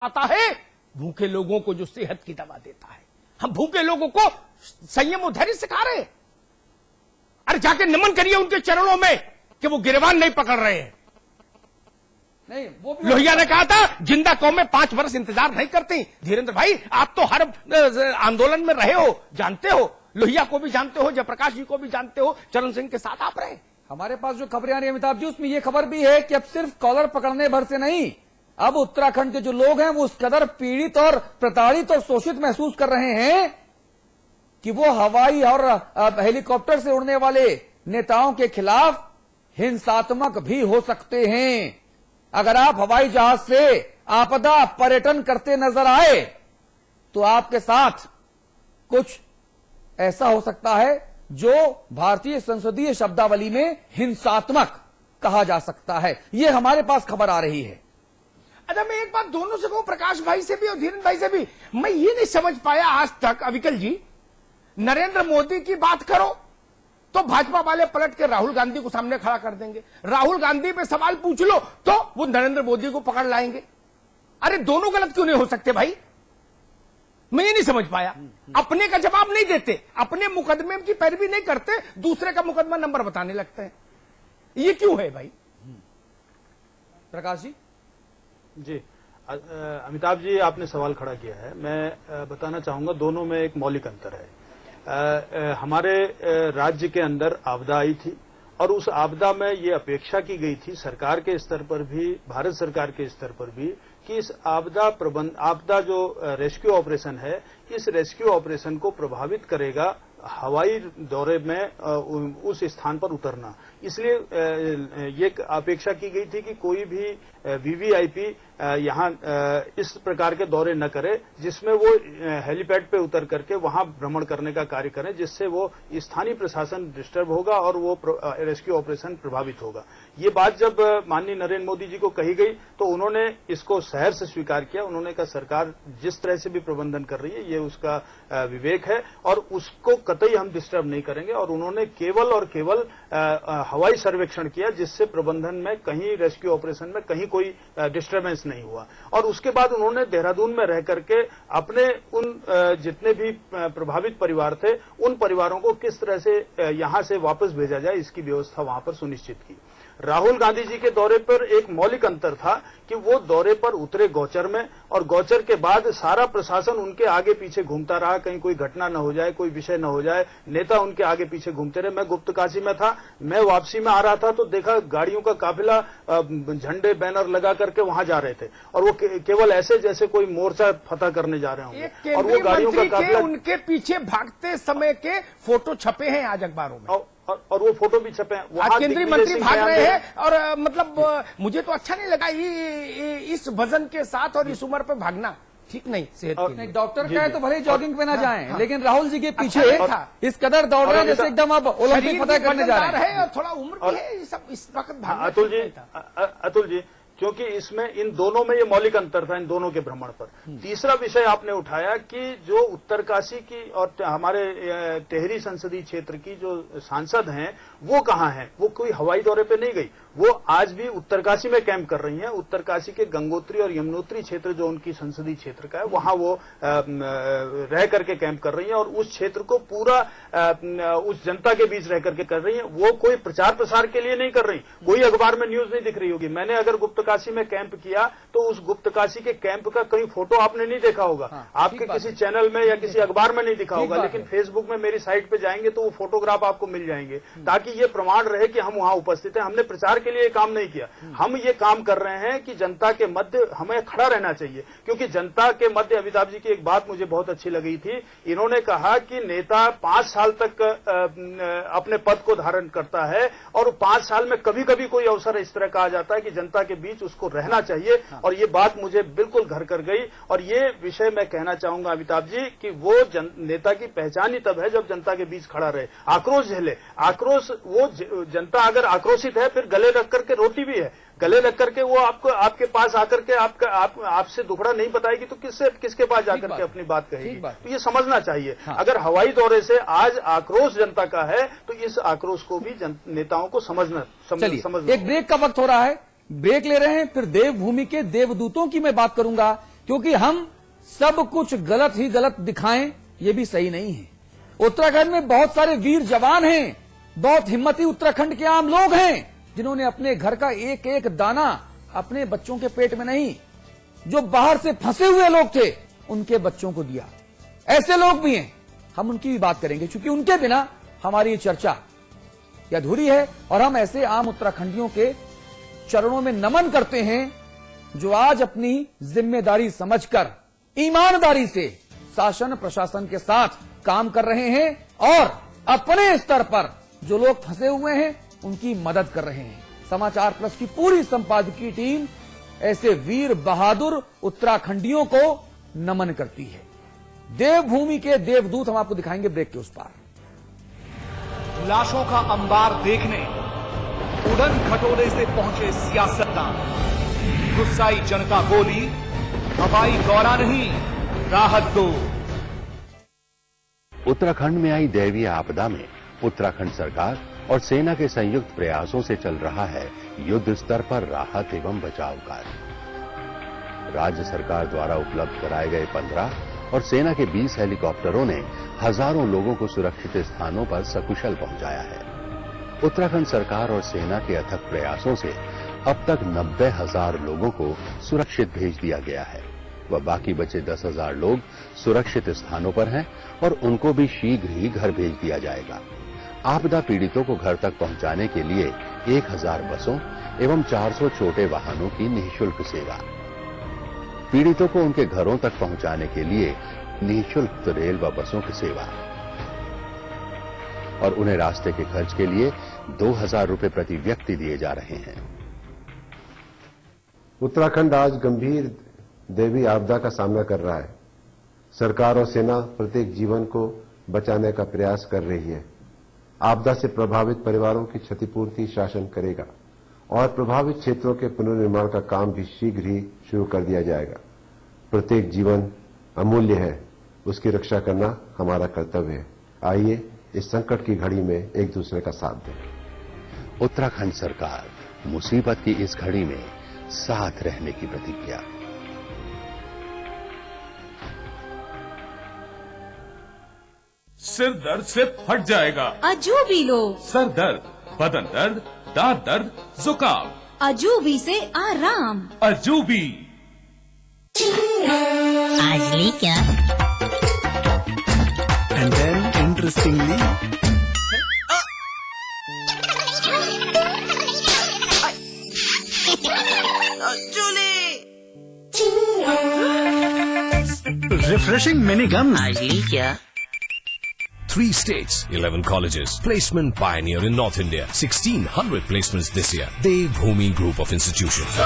आता है भूखे लोगों को जो सेहत की दवा देता है। हम भूखे लोगों को संयम और धैर्य सिखा रहे हैं। अरे जाके नमन करिए उनके चरणों में कि वो गिरबान नहीं पकड़ रहे हैं। नहीं, वो लोहिया ने कहा था जिंदा कौमें 5 वर्ष इंतजार नहीं करती। धीरेन्द्र भाई, आप तो हर आंदोलन में रहे हो, जानते हो। लोहिया को भी जानते हो, जयप्रकाश जी को भी जानते हो, चरण सिंह के साथ आप रहे। हमारे पास जो खबरें आ रही है अमिताभ जी, उसमें ये खबर भी है कि अब सिर्फ कॉलर पकड़ने भर से नहीं, अब उत्तराखंड के जो लोग हैं वो उस कदर पीड़ित और प्रताड़ित और शोषित महसूस कर रहे हैं कि वो हवाई और हेलीकॉप्टर से उड़ने वाले नेताओं के खिलाफ हिंसात्मक भी हो सकते हैं। अगर आप हवाई जहाज से आपदा पर्यटन करते नजर आए तो आपके साथ कुछ ऐसा हो सकता है जो भारतीय संसदीय शब्दावली में हिंसात्मक कहा जा सकता है। यह हमारे पास खबर आ रही है। अच्छा, मैं एक बात दोनों से कहूं, प्रकाश भाई से भी और धीरेन्द्र भाई से भी, मैं ये नहीं समझ पाया आज तक, अविकल जी, नरेंद्र मोदी की बात करो तो भाजपा वाले पलट के राहुल गांधी को सामने खड़ा कर देंगे। राहुल गांधी पे सवाल पूछ लो तो वो नरेंद्र मोदी को पकड़ लाएंगे। अरे दोनों गलत क्यों नहीं हो सकते भाई? मैं ये नहीं समझ पाया। अपने का जवाब नहीं देते, अपने मुकदमे की पैरवी नहीं करते, दूसरे का मुकदमा नंबर बताने लगते हैं। ये क्यों है भाई? प्रकाश जी। जी, अमिताभ जी, आपने सवाल खड़ा किया है। मैं बताना चाहूंगा दोनों में एक मौलिक अंतर है। हमारे राज्य के अंदर आपदा आई थी और उस आपदा में ये अपेक्षा की गई थी सरकार के स्तर पर भी, भारत सरकार के स्तर पर भी, कि इस आपदा जो रेस्क्यू ऑपरेशन है, इस रेस्क्यू ऑपरेशन को प्रभावित करेगा हवाई दौरे में उस स्थान पर उतरना। इसलिए ये अपेक्षा की गई थी कि कोई भी वीवीआईपी यहां इस प्रकार के दौरे न करे जिसमें वो हेलीपैड पे उतर करके वहां भ्रमण करने का कार्य करें, जिससे वो स्थानीय प्रशासन डिस्टर्ब होगा और वो रेस्क्यू ऑपरेशन प्रभावित होगा। ये बात जब माननीय नरेंद्र मोदी जी को कही गई तो उन्होंने इसको सहर्ष से स्वीकार किया। उन्होंने कहा सरकार जिस तरह से भी प्रबंधन कर रही है ये उसका विवेक है और उसको कतई हम डिस्टर्ब नहीं करेंगे। और उन्होंने केवल और केवल हवाई सर्वेक्षण किया जिससे प्रबंधन में कहीं, रेस्क्यू ऑपरेशन में कहीं कोई डिस्टर्बेंस नहीं हुआ। और उसके बाद उन्होंने देहरादून में रह करके अपने उन जितने भी प्रभावित परिवार थे उन परिवारों को किस तरह से यहां से वापस भेजा जाए इसकी व्यवस्था वहां पर सुनिश्चित की। राहुल गांधी जी के दौरे पर एक मौलिक अंतर था कि वो दौरे पर उतरे गौचर में और गौचर के बाद सारा प्रशासन उनके आगे पीछे घूमता रहा, कहीं कोई घटना न हो जाए, कोई विषय न हो जाए, नेता उनके आगे पीछे घूमते रहे। मैं गुप्तकाशी में था, मैं वापसी में आ रहा था तो देखा गाड़ियों का काफिला झंडे बैनर लगा करके वहां जा रहे थे और वो केवल ऐसे जैसे कोई मोर्चा फतह करने जा रहे होंगे। और वो गाड़ियों का काफिला, उनके पीछे भागते समय के फोटो छपे हैं आज अखबारों में और वो फोटो भी छपे हैं। आज केंद्रीय मंत्री भाग रहे हैं और मतलब मुझे तो अच्छा नहीं लगा इस वजन के साथ और इस उम्र पे भागना ठीक नहीं, सेहत के लिए। डॉक्टर का है तो भले जॉगिंग पे ना जाएं, लेकिन राहुल जी के पीछे इस कदर दौड़ रहे हैं जैसे एकदम अब ओलंपिक फतह करने जा रहे हैं। और थोड़ा उम्र भी है, सब इस वक्त भागना। अतुल जी, क्योंकि इसमें इन दोनों में ये मौलिक अंतर था, इन दोनों के भ्रमण पर। तीसरा विषय आपने उठाया कि जो उत्तरकाशी की और हमारे टेहरी संसदीय क्षेत्र की जो सांसद हैं वो कहां हैं? वो कोई हवाई दौरे पे नहीं गई, वो आज भी उत्तरकाशी में कैंप कर रही हैं। उत्तरकाशी के गंगोत्री और यमुनोत्री क्षेत्र जो उनकी संसदीय क्षेत्र का है वहां वो रह करके कैंप कर रही हैं और उस क्षेत्र को पूरा उस जनता के बीच रह करके कर रही हैं। वो कोई प्रचार प्रसार के लिए नहीं कर रही, कोई अखबार में न्यूज नहीं दिख रही होगी। मैंने अगर गुप्तकाशी में कैंप किया तो उस गुप्तकाशी के कैंप का कहीं फोटो आपने नहीं देखा होगा। आपके किसी चैनल में या किसी अखबार में नहीं दिखा होगा, लेकिन फेसबुक में मेरी साइट पे जाएंगे तो वो फोटोग्राफ आपको मिल जाएंगे, ताकि ये प्रमाण रहे कि हम वहां उपस्थित हैं। हमने प्रचार के लिए काम नहीं किया, हम ये काम कर रहे हैं कि जनता के मध्य हमें खड़ा रहना चाहिए। क्योंकि जनता के मध्य, अमिताभ जी की एक बात मुझे बहुत अच्छी लगी थी, इन्होंने कहा कि नेता 5 साल तक अपने पद को धारण करता है और 5 साल में कभी कभी कोई अवसर इस तरह का आ जाता है कि जनता के बीच उसको रहना चाहिए। और ये बात मुझे बिल्कुल घर कर गई। और ये विषय मैं कहना चाहूंगा अमिताभ जी कि वो नेता की पहचान ही तब है जब जनता के बीच खड़ा रहे, आक्रोश झेले। आक्रोश, वो जनता अगर आक्रोशित है फिर गले रख करके रोती भी है, गले लग करके वो आपके पास आकर के आपसे दुखड़ा नहीं बताएगी तो किसके पास जाकर के अपनी बात कहेगी। तो ये समझना चाहिए। अगर हवाई दौरे से आज आक्रोश जनता का है तो इस आक्रोश को भी नेताओं को समझना। एक ब्रेक का वक्त हो रहा है, ब्रेक ले रहे हैं, फिर देवभूमि के देवदूतों की मैं बात करूंगा क्योंकि हम सब कुछ गलत ही गलत दिखाएं ये भी सही नहीं है। उत्तराखंड में बहुत सारे वीर जवान हैं, बहुत हिम्मती उत्तराखंड के आम लोग हैं जिन्होंने अपने घर का एक एक दाना अपने बच्चों के पेट में नहीं, जो बाहर से फंसे हुए लोग थे उनके बच्चों को दिया। ऐसे लोग भी हैं, हम उनकी भी बात करेंगे क्योंकि उनके बिना हमारी ये चर्चा ये अधूरी है। और हम ऐसे आम उत्तराखंडियों के चरणों में नमन करते हैं जो आज अपनी जिम्मेदारी समझकर ईमानदारी से शासन प्रशासन के साथ काम कर रहे हैं और अपने स्तर पर जो लोग फंसे हुए हैं उनकी मदद कर रहे हैं। समाचार प्लस की पूरी संपादकीय टीम ऐसे वीर बहादुर उत्तराखंडियों को नमन करती है। देवभूमि के देवदूत हम आपको दिखाएंगे ब्रेक के उस पार। लाशों का अंबार देखने उड़न खटोले से पहुंचे सियासतदान, गुस्साई जनता बोली हवाई दौरा नहीं राहत दो। उत्तराखंड में आई दैवीय आपदा में उत्तराखंड सरकार और सेना के संयुक्त प्रयासों से चल रहा है युद्ध स्तर पर राहत एवं बचाव कार्य। राज्य सरकार द्वारा उपलब्ध कराए गए 15 और सेना के 20 हेलीकॉप्टरों ने हजारों लोगों को सुरक्षित स्थानों पर सकुशल पहुंचाया है। उत्तराखंड सरकार और सेना के अथक प्रयासों से अब तक 90,000 लोगों को सुरक्षित भेज दिया गया है व बाकी बचे 10,000 लोग सुरक्षित स्थानों पर हैं और उनको भी शीघ्र ही घर भेज दिया जाएगा। आपदा पीड़ितों को घर तक पहुंचाने के लिए 1,000 बसों एवं 400 छोटे वाहनों की निःशुल्क सेवा, पीड़ितों को उनके घरों तक पहुंचाने के लिए निःशुल्क रेल व बसों की सेवा और उन्हें रास्ते के खर्च के लिए 2,000 रुपए प्रति व्यक्ति दिए जा रहे हैं। उत्तराखंड आज गंभीर दैवीय आपदा का सामना कर रहा है। सरकार और सेना प्रत्येक जीवन को बचाने का प्रयास कर रही है। आपदा से प्रभावित परिवारों की क्षतिपूर्ति शासन करेगा और प्रभावित क्षेत्रों के पुनर्निर्माण का काम भी शीघ्र ही शुरू कर दिया जाएगा। प्रत्येक जीवन अमूल्य है, उसकी रक्षा करना हमारा कर्तव्य है। आइए इस संकट की घड़ी में एक दूसरे का साथ दें। उत्तराखंड सरकार मुसीबत की इस घड़ी में साथ रहने की प्रतिज्ञा। सिर दर्द से फट जाएगा। अजूबी लो। सर दर्द, बदन दर्द, दांत दर्द, जुकाम, अजूबी से आराम। अजूबी। आज ली क्या? And then interestingly, refreshing mini gum. आज ली क्या? 3 states, 11 colleges. Placement pioneer in North India. 1,600 placements this year. Devbhoomi Group of Institutions.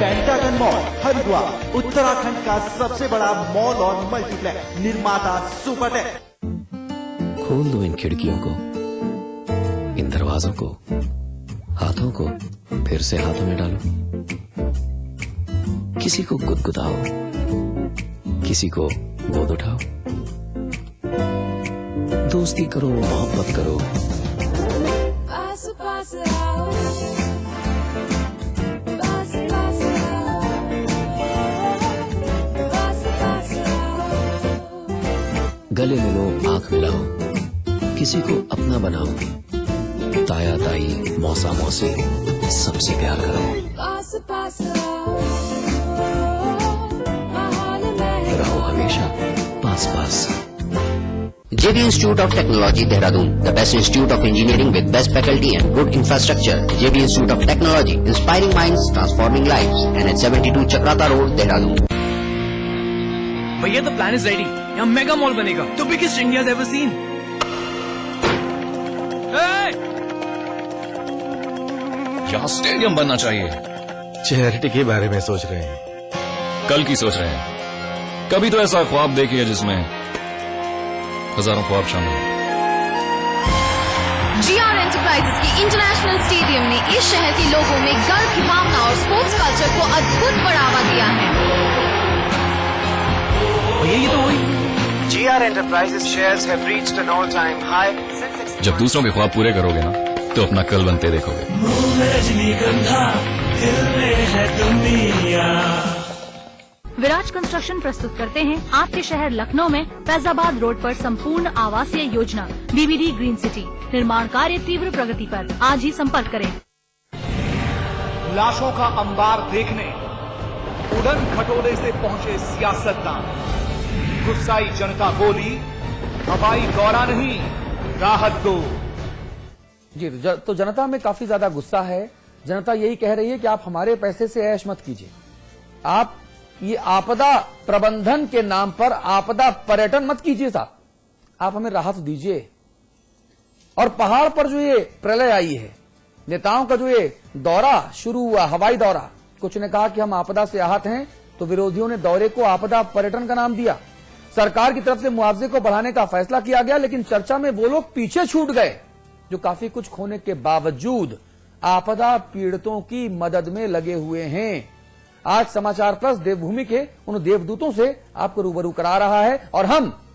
Pentagon mall Haridwar Uttarakhand का सबसे बड़ा मॉल और मल्टीप्लेक्स निर्माता सुपरटेक। खोल दो इन खिड़कियों को, इन दरवाजों को, हाथों को फिर से हाथों में डालो। किसी को गुदगुदाओ, किसी को गोद उठाओ, दोस्ती करो, मोहब्बत करो। पास पास आओ, पास पास आओ, पास पास आओ। गले मिलो, आंख मिलाओ, किसी को अपना बनाओ। ताया ताई, मौसा मौसी, सबसे प्यार करो। पास पास आओ, माहौल रहो हमेशा पास पास। JB Institute of Technology, Dehradun, the best institute of engineering with best faculty and good infrastructure. JB Institute of Technology, inspiring minds, transforming lives. NH72 Chakrata Road, Dehradun. भैया the plan is ready. यहाँ mega mall बनेगा, the biggest India's ever seen. यहाँ stadium बनना चाहिए। Charity के बारे में सोच रहे हैं। कल की सोच रहे हैं। कभी तो ऐसा ख्वाब देखिए जिसमें हजारों ख्वाब शामिल हैं। GR एंटरप्राइजेस की इंटरनेशनल स्टेडियम ने इस शहर के लोगों में गर्व की भावना और स्पोर्ट्स कल्चर को अद्भुत बढ़ावा दिया है। ये तो वही GR Enterprises shares have reached an all-time high. जब दूसरों के ख्वाब पूरे करोगे ना तो अपना कल बनते देखोगे। विराज कंस्ट्रक्शन प्रस्तुत करते हैं आपके शहर लखनऊ में फैजाबाद रोड पर संपूर्ण आवासीय योजना BBD ग्रीन सिटी। निर्माण कार्य तीव्र प्रगति पर। आज ही संपर्क करें। लाशों का अंबार देखने उड़न खटोले से पहुंचे सियासतदान। गुस्साई जनता बोली, हवाई दौरा नहीं, राहत दो। जी, तो जनता में काफी ज्यादा गुस्सा है। जनता यही कह रही है कि आप हमारे पैसे से ऐश मत कीजिए। आप ये आपदा प्रबंधन के नाम पर आपदा पर्यटन मत कीजिए साहब, आप हमें राहत दीजिए। और पहाड़ पर जो ये प्रलय आई है, नेताओं का जो ये दौरा शुरू हुआ, हवाई दौरा, कुछ ने कहा कि हम आपदा से आहत हैं, तो विरोधियों ने दौरे को आपदा पर्यटन का नाम दिया। सरकार की तरफ से मुआवजे को बढ़ाने का फैसला किया गया, लेकिन चर्चा में वो लोग पीछे छूट गए जो काफी कुछ खोने के बावजूद आपदा पीड़ितों की मदद में लगे हुए हैं। आज समाचार प्लस देवभूमि के उन देवदूतों से आपको रूबरू करा रहा है। और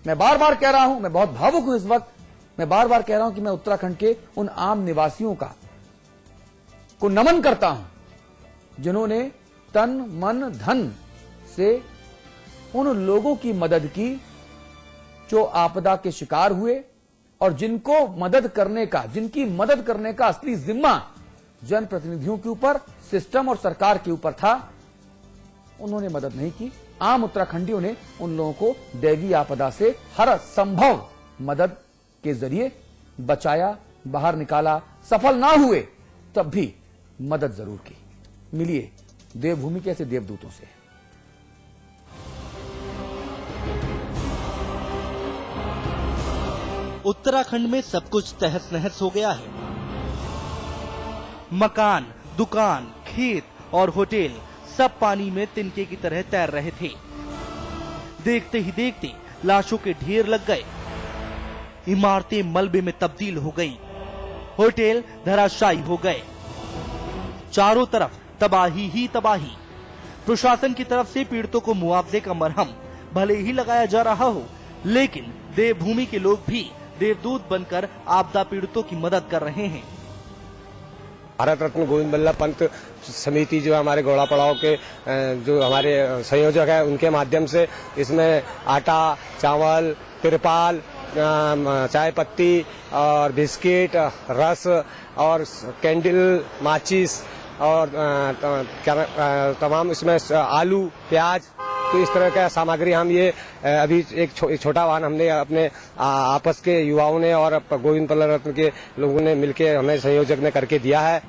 मैं बार बार कह रहा हूं, मैं बहुत भावुक हूं इस वक्त, मैं बार बार कह रहा हूं कि मैं उत्तराखंड के उन आम निवासियों को नमन करता हूं जिन्होंने तन मन धन से उन लोगों की मदद की जो आपदा के शिकार हुए और जिनकी मदद करने का असली जिम्मा जनप्रतिनिधियों के ऊपर, सिस्टम और सरकार के ऊपर था। उन्होंने मदद नहीं की। आम उत्तराखंडियों ने उन लोगों को दैवीय आपदा से हर संभव मदद के जरिए बचाया, बाहर निकाला। सफल ना हुए तब भी मदद जरूर की। मिलिए देवभूमि के ऐसे देवदूतों से। उत्तराखंड में सब कुछ तहस नहस हो गया है। मकान, दुकान, खेत और होटल सब पानी में तिनके की तरह तैर रहे थे। देखते ही देखते लाशों के ढेर लग गए, इमारतें मलबे में तब्दील हो गईं, होटल धराशायी हो गए, चारों तरफ तबाही ही तबाही। प्रशासन की तरफ से पीड़ितों को मुआवजे का मरहम भले ही लगाया जा रहा हो, लेकिन देवभूमि के लोग भी देवदूत बनकर आपदा पीड़ितों की मदद कर रहे हैं। भारत रत्न गोविंद बल्लभ पंत समिति जो हमारे घोड़ा पड़ाव के जो हमारे संयोजक है, उनके माध्यम से इसमें आटा, चावल, तिरपाल, चाय पत्ती और बिस्किट, रस और कैंडल, माचिस और तमाम इसमें आलू, प्याज, तो इस तरह का सामग्री हम ये अभी एक छोटा वाहन हमने अपने आपस के युवाओं ने और गोविंद बल्लभ रत्न के लोगों ने मिलकर हमें संयोजक ने करके दिया है।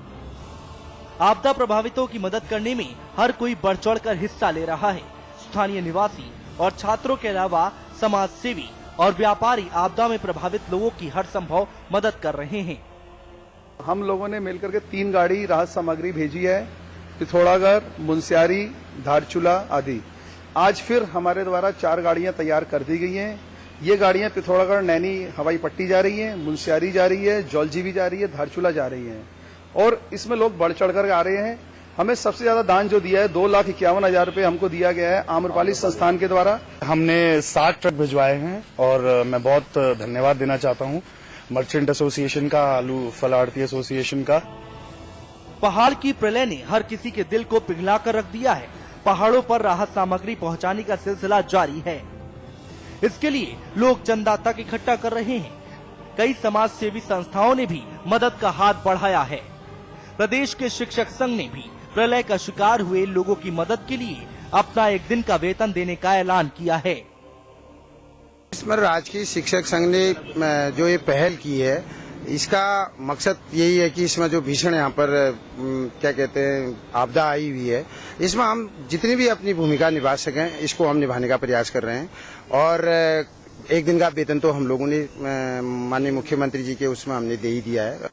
आपदा प्रभावितों की मदद करने में हर कोई बढ़ चढ़ कर हिस्सा ले रहा है। स्थानीय निवासी और छात्रों के अलावा समाज सेवी और व्यापारी आपदा में प्रभावित लोगों की हर संभव मदद कर रहे हैं। हम लोगों ने मिलकर के 3 गाड़ी राहत सामग्री भेजी है, पिथौरागढ़, मुनस्यारी, धारचूला आदि। आज फिर हमारे द्वारा 4 गाड़ियां तैयार कर दी गई हैं। ये गाड़ियां पिथौरागढ़ नैनी हवाई पट्टी जा रही हैं, मुनस्यारी जा रही है, जौलजीबी जा रही है, धारचूला जा रही हैं। और इसमें लोग बढ़ चढ़ कर आ रहे हैं। हमें सबसे ज्यादा दान जो दिया है 2,51,000 रुपए हमको दिया गया है आम्रपाली संस्थान के द्वारा। हमने 60 ट्रक भिजवाए हैं और मैं बहुत धन्यवाद देना चाहता हूँ मर्चेंट एसोसिएशन का, आलू फल आढ़ती एसोसिएशन का। पहाड़ की प्रलय ने हर किसी के दिल को पिघला कर रख दिया है। पहाड़ों पर राहत सामग्री पहुंचाने का सिलसिला जारी है। इसके लिए लोग चंदा तक इकट्ठा कर रहे हैं। कई समाज सेवी संस्थाओं ने भी मदद का हाथ बढ़ाया है। प्रदेश के शिक्षक संघ ने भी प्रलय का शिकार हुए लोगों की मदद के लिए अपना 1 दिन का वेतन देने का ऐलान किया है। इसमें राजकीय शिक्षक संघ ने जो ये पहल की है, इसका मकसद यही है कि इसमें जो भीषण यहाँ पर क्या कहते हैं आपदा आई हुई है, इसमें हम जितनी भी अपनी भूमिका निभा सकें इसको हम निभाने का प्रयास कर रहे हैं। और 1 दिन का वेतन तो हम लोगों ने माननीय मुख्यमंत्री जी के उसमें हमने दे ही दिया है।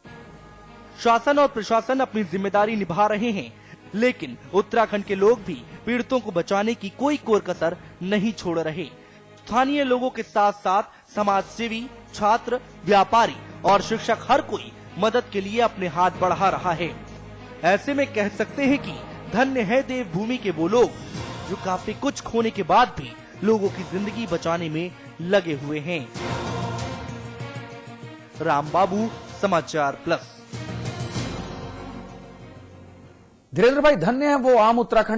शासन और प्रशासन अपनी जिम्मेदारी निभा रहे हैं, लेकिन उत्तराखंड के लोग भी पीड़ितों को बचाने की कोई कोर कसर नहीं छोड़ रहे। स्थानीय लोगों के साथ साथ समाज सेवी, छात्र, व्यापारी और शिक्षक हर कोई मदद के लिए अपने हाथ बढ़ा रहा है। ऐसे में कह सकते हैं कि धन्य है देवभूमि के वो लोग जो काफी कुछ खोने के बाद भी लोगों की जिंदगी बचाने में लगे हुए हैं। राम बाबू, समाचार प्लस। धीरेन्द्र भाई, धन्य है वो आम उत्तराखंड